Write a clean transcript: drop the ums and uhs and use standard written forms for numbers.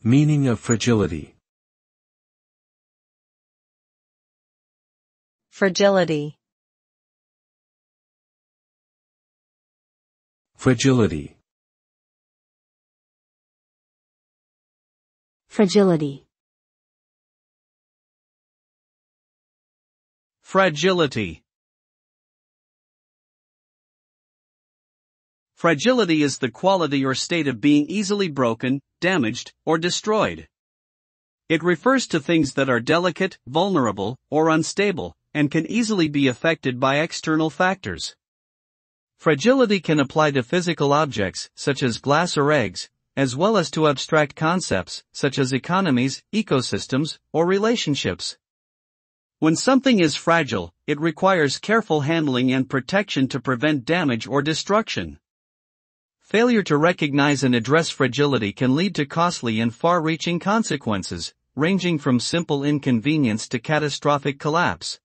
Meaning of fragility. Fragility. Fragility. Fragility. Fragility. Fragility is the quality or state of being easily broken, damaged, or destroyed. It refers to things that are delicate, vulnerable, or unstable, and can easily be affected by external factors. Fragility can apply to physical objects, such as glass or eggs, as well as to abstract concepts, such as economies, ecosystems, or relationships. When something is fragile, it requires careful handling and protection to prevent damage or destruction. Failure to recognize and address fragility can lead to costly and far-reaching consequences, ranging from simple inconvenience to catastrophic collapse.